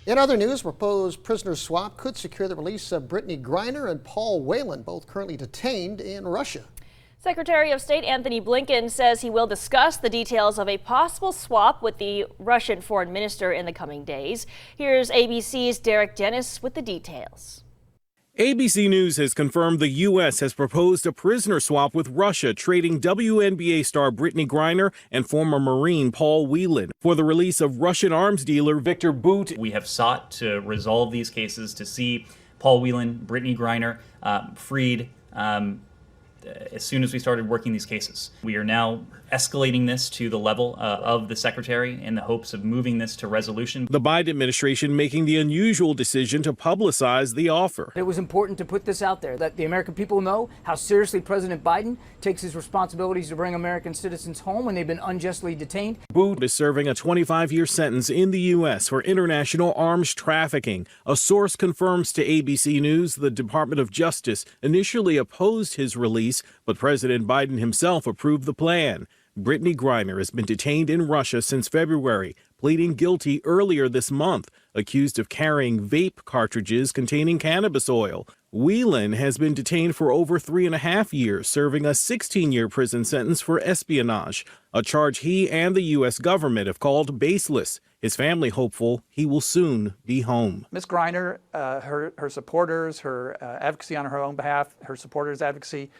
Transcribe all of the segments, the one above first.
In other news, proposed prisoner swap could secure the release of Brittney Griner and Paul Whelan, both currently detained in Russia. Secretary of State Anthony Blinken says he will discuss the details of a possible swap with the Russian foreign minister in the coming days. Here's ABC's Derek Dennis with the details. ABC News has confirmed the U.S. has proposed a prisoner swap with Russia, trading WNBA star Brittney Griner and former Marine Paul Whelan for the release of Russian arms dealer Viktor Bout. We have sought to resolve these cases to see Paul Whelan, Brittney Griner freed as soon as we started working these cases. We are now escalating this to the level of the Secretary in the hopes of moving this to resolution. The Biden administration making the unusual decision to publicize the offer. It was important to put this out there, that the American people know how seriously President Biden takes his responsibilities to bring American citizens home when they've been unjustly detained. Bout is serving a 25-year sentence in the U.S. for international arms trafficking. A source confirms to ABC News the Department of Justice initially opposed his release, but President Biden himself approved the plan. Brittney Griner has been detained in Russia since February, pleading guilty earlier this month, accused of carrying vape cartridges containing cannabis oil. Whelan has been detained for over 3.5 years, serving a 16-year prison sentence for espionage, a charge he and the U.S. government have called baseless. His family hopeful he will soon be home. Ms. Griner, her supporters, her advocacy on her own behalf, her supporters' advocacy,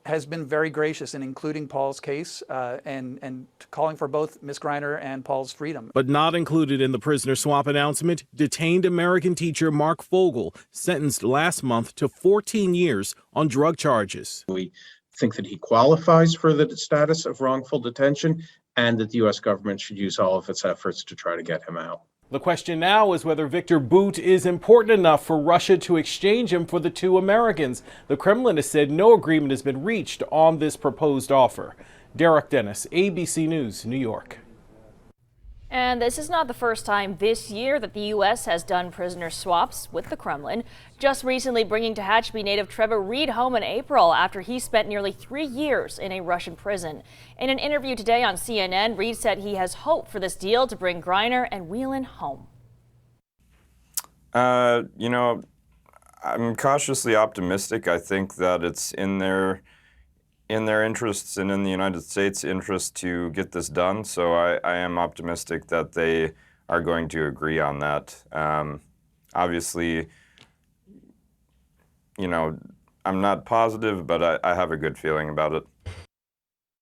has been very gracious in including Paul's case and calling for both Ms. Griner and Paul's freedom. But not included in the prisoner swap announcement, detained American teacher Mark Fogel, sentenced last month to 14 years on drug charges. We think that he qualifies for the status of wrongful detention and that the U.S. government should use all of its efforts to try to get him out. The question now is whether Viktor Bout is important enough for Russia to exchange him for the two Americans. The Kremlin has said no agreement has been reached on this proposed offer. Derek Dennis, ABC News, New York. And this is not the first time this year that the U.S. has done prisoner swaps with the Kremlin, just recently bringing Tehachapi native Trevor Reed home in April after he spent nearly 3 years in a Russian prison. In an interview today on CNN, Reed said he has hope for this deal to bring Griner and Whelan home. I'm cautiously optimistic. I think that it's in their interests and in the United States' interest to get this done. So I am optimistic that they are going to agree on that. Obviously, I'm not positive, but I have a good feeling about it.